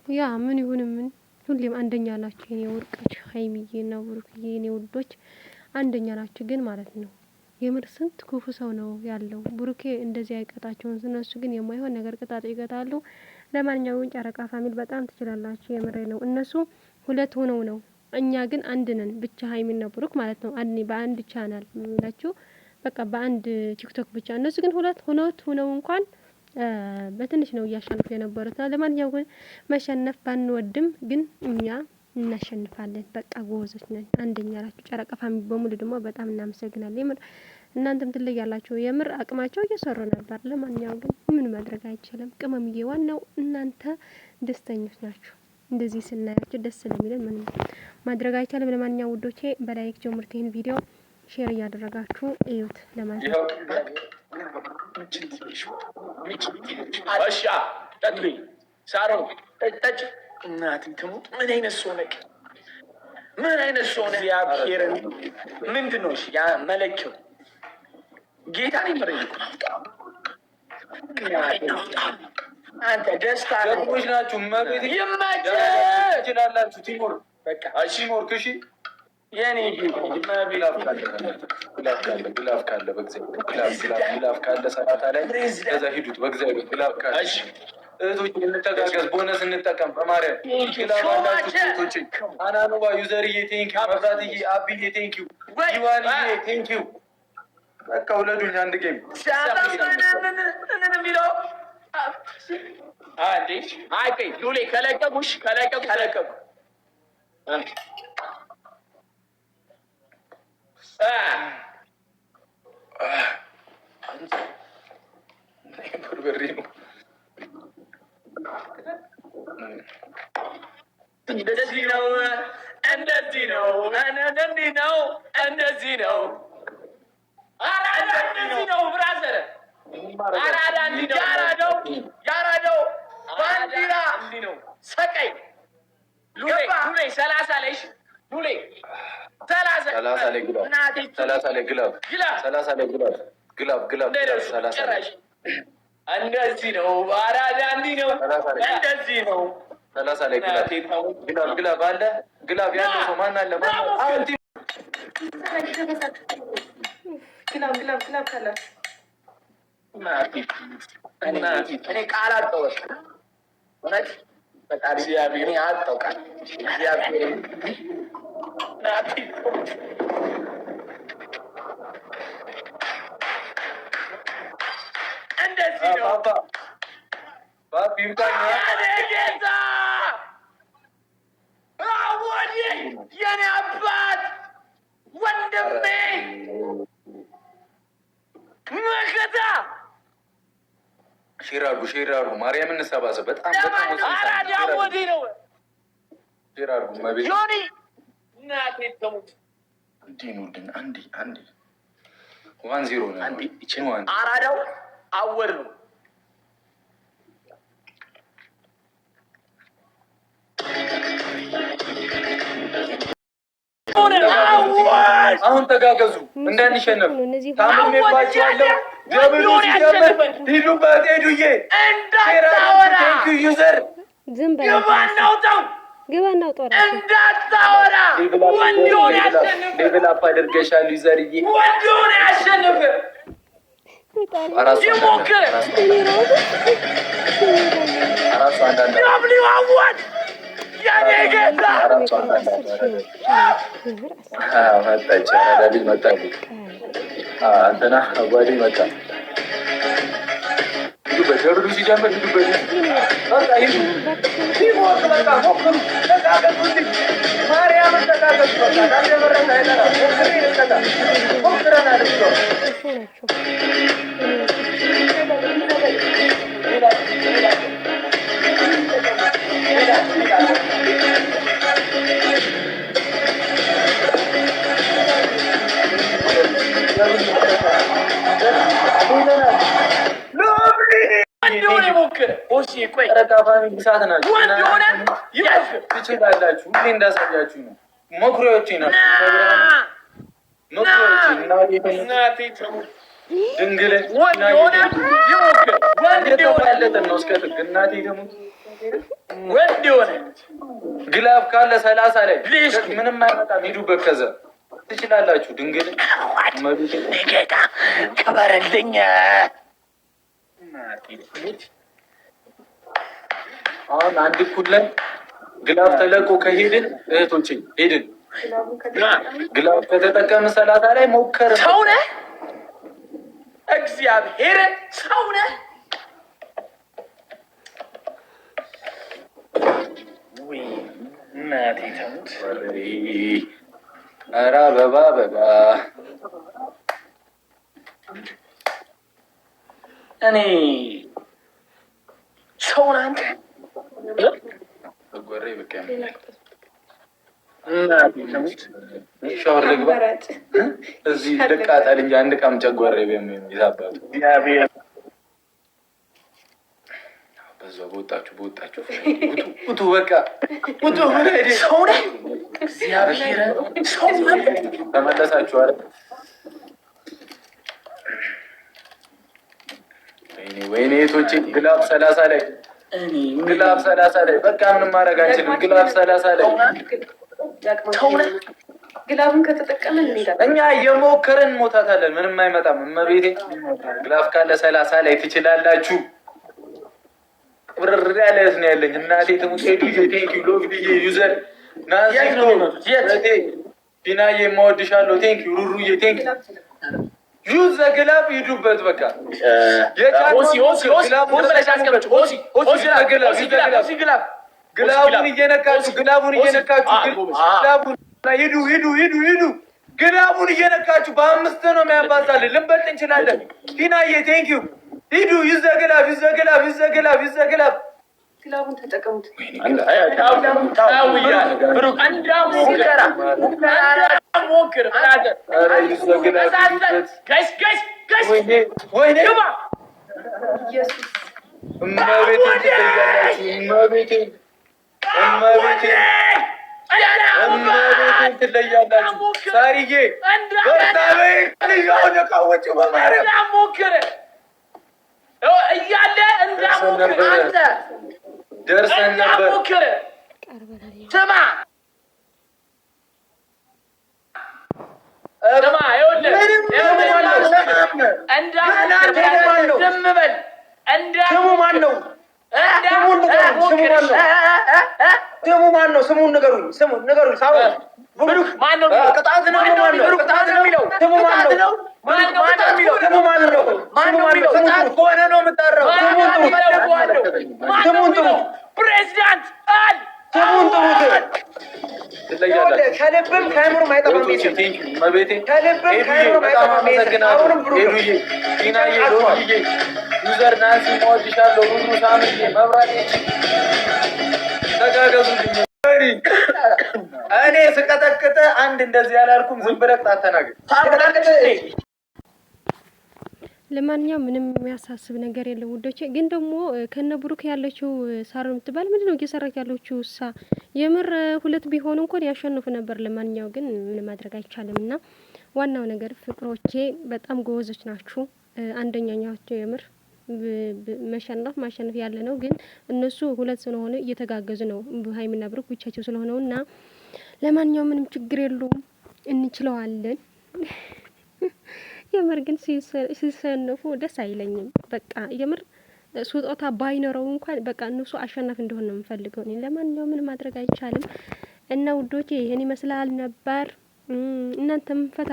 ያ ምን ይሁን ምን ሁሌም አንደኛ ናቸው የኔ ወርቆች ሀይሚዬና ብሩክዬ የኔ ውዶች አንደኛ ናቸው። ግን ማለት ነው የምር ስንት ክፉ ሰው ነው ያለው። ብሩኬ እንደዚህ አይቀጣቸውም፣ እነሱ ግን የማይሆን ነገር ቅጣት ይቀጣሉ። ለማንኛውም ጨረቃ ፋሚል በጣም ትችላላችሁ፣ የምሬ ነው። እነሱ ሁለት ሆነው ነው፣ እኛ ግን አንድ ነን። ብቻ ሀይሚና ብሩክ ማለት ነው በአንድ ቻናል ምላችሁ በቃ በአንድ ቲክቶክ ብቻ። እነሱ ግን ሁለት ሆነው እንኳን በትንሽ ነው እያሸነፉ የነበሩት። ለማንኛውም ግን መሸነፍ ባንወድም ግን እኛ እናሸንፋለን። በቃ ጎበዞች ነን፣ አንደኛ ናችሁ። ጨረቃ ፋሚሊ በሙሉ ደግሞ በጣም እናመሰግናለን። የምር እናንተም ትለያላችሁ። የምር አቅማቸው እየሰሩ ነበር። ለማንኛውም ግን ምን ማድረግ አይችልም። ቅመምዬ ዋናው እናንተ ደስተኞች ናችሁ። እንደዚህ ስናያችሁ ደስ ስለሚለን ምንም ማድረግ አይቻልም። ለማንኛውም ውዶቼ በላይክ ጀምሩት፣ ይሄን ቪዲዮ ሼር እያደረጋችሁ እዩት። ለማንኛውም እናት ትሙት ምን አይነት ሰው ነህ? ምን አይነት ሰው ነህ? እግዚአብሔርን ምንድን ነው ያ መለኪያው? ጌታ ነው ምረኝ። አንተ ደስታ ገቦች ናችሁ። መቤት ይማችላላችሁ። ቲሞር በቃ ቲሞር ክሺ የኔ ግላፍ ካለ ግላፍ ካለ ሰዓታ ላይ ከዛ ሂዱት። በእግዚአብሔር ግላፍ ካለ እህቶች እንተጋገዝ፣ ቦነስ እንጠቀም። በማርያም ግላባላችሁ እህቶች። አናኑባ ዩዘርዬ ቴንኪው፣ መብራትዬ አብዬ ቴንኪው፣ ይዋንዬ ቴንኪው። በቃ ውለዱኝ አንድ ጌም የሚለው አንዴ አይቀይ ሉሌ ከለቀቁሽ ከለቀቁ በርበሬ ነው። እንደዚህ ነው እንደዚህ ነው እንደዚህ ነው እንደዚህ ነው። አራዳ እንደዚህ ነው ብራዘር፣ አራዳ እንዲህ ነው። ያራዳው ባንዲራ እንዲህ ነው። ሰቀይ ሉሌ 30 ላይ ሉሌ 30 ላይ ግላብ 30 ላይ ግላብ 30 ላይ ግላብ 30 ላይ እንደዚህ ነው። አራዳ እንዲህ ነው። እንደዚህ ነው። 30 ላይ ግላብ አለ። ግላብ ያለው ሰው ማን አለ? አሁን ግላብ ካለ እኔ ቃል አጣሁ። እውነት በቃ እግዚአብሔር አጣሁ ቃል እግዚአብሔር እንደዚህ ነው። ጌታ አወዴ የኔ አባት ወንድሜ መከታ ሼራሩ ማርያም እንሰባሰብ። በጣም አራዳ ወዴ ነው። ሼራሩ ማቤት ዮኒ እናቴ ተሙት እንዲህ ነው። ግን አንዴ 1-0 ነው። አንዴ እቺን ዋን አራዳው አወር ነው። አሁን ተጋገዙ እንዳንሸነፍ። ታምሜባችኋለሁ። ጀብሉ ሲጀምር ሂዱበት። ሄዱዬ እንዳታወራ ዩዘር ግባናው ጦር እንዳታወራ ወንዶን ያሸንፍ። ሌቭል አፕ አድርገሻል ዩዘርዬ። ወንዶን ያሸንፍ ይሞክር። አራሱ አንዳንድ ደብሊው አዋድ የኔ ጌታ መጣች። አዳልጅ መጣች። አንተና አጓዴ መጣ። በደብሉ ሲጀምር ሂዱበት። በቃ ሂዱ። ሲሞት በቃ ሞክሩ። ተቃቀቁት። ማርያምን ተቃቀቁ። በቃ ታደበረታ አይጠራ ሞክረናል ብሎ ትችላላችሁ። ሁሌ እንዳሳያችሁ ነው። መኩሪያዎቼ ናቸው። ድንግልን የተባለጠን ነው እስከ ጥግ እናቴ ደግሞ ወንድ የሆነ ግላብ ካለ 30 ላይ ምንም አይመጣም። ሂዱበት ከዛ ትችላላችሁ። ድንግል ጌታ ከበረልኝ። አሁን አንድ እኩል ላይ ግላብ ተለቆ ከሄድን እህቶቼ ሄድን ግላብ ከተጠቀምን 30 ላይ ሞከረ። ሰው ነህ እግዚአብሔር ሰው ነህ። ወይ እናቴ ተሙት። ኧረ አበባ አበባ እኔ ሰው ነህ አንተ። ጎሬ በቃ ሻወር ልግባ እዚህ ልቃጠል እንጂ አንድ ቀን ጨጓሬ ይዛባቱ በዛው በወጣችሁ ውጡ በቃ ውጡ። ሰው ነህ እግዚአብሔር ሰው ተመለሳችሁ አይደል? ወይኔ ቶቼ ግላብ 30 ላይ ግላብ 30 ላይ በቃ ምንም ማድረግ አንችልም። ግላብ 30 ላይ ግላብን ከተጠቀምን እኛ የሞከርን ሞታታለን። ምንም አይመጣም። እመቤቴ ግላብ ካለ 30 ላይ ትችላላችሁ። ብርር ያለ ነው ያለኝ። እናቴ ትሙት ሄዱ ቴንኪው ሎግዲዬ ዩዘር ናዚኮ የቴ ቢናዬ የማወድሻለሁ። ቴንኪው ሩሩዬ ቴንኪው ዩዝ ዘግላብ ሂዱበት በቃ ግላቡን እየነካችሁ ግላቡን እየነካችሁ በ5 ነው የሚያባዛልን። ልንበልጥ እንችላለን። ቢናዬ ቴንኪው ሂዱ ይዘግላብ ግላቡን ተጠቀሙት። ትለያላችሁ። ሳሪዬ እያለ እንዳሞክር አንተ ደርሰን ነበር። ስማ ስሙ ማን ነው? ስሙን ንገሩኝ። ሳሮን ብሩክ ማን ነው? ቅጣት ነው የሚለው ስሙ ማን ነው? ከሆነ ነው የምጠራው። ስሙን ጥሩት። ፕሬዚዳንት አል ስሙን ጥሩት። ከልብም ከአእምሮም አይጠፋም። ከልብም ከአእምሮም አይጠፋም። አሁንም ብሩክ ዩዘር ናንሲ ሞዲሻለሁ ሁሉ ሳምንት መብራት ተጋገዙልኝ። እኔ ስቀጠቅጥ አንድ እንደዚህ ያላልኩም። ዝም ብለህ አተናገር። ለማንኛውም ምንም የሚያሳስብ ነገር የለም ውዶቼ። ግን ደግሞ ከነ ብሩክ ያለችው ሳሮን የምትባል ምንድነው እየሰራች ያለችው? እሳ የምር 2 ቢሆኑ እንኳን ያሸንፉ ነበር። ለማንኛውም ግን ምንም ማድረግ አይቻልም። እና ዋናው ነገር ፍቅሮቼ በጣም ጎበዞች ናችሁ። አንደኛኛቸው የምር ማሸነፍ ያለ ነው። ግን እነሱ 2 ስለሆነ እየተጋገዙ ነው። ሀይሚና ብሩክ ብቻቸው ስለሆነው እና ለማንኛውም ምንም ችግር የለውም፣ እንችለዋለን። የምር ግን ሲሰነፉ ደስ አይለኝም። በቃ የምር ስጦታ ባይኖረው እንኳን በቃ እነሱ አሸናፊ እንደሆነ ነው የምፈልገው እኔ። ለማንኛውም ምን ማድረግ አይቻልም። እና ውዶቼ ይሄን ይመስላል ነበር። እናንተም ፈታ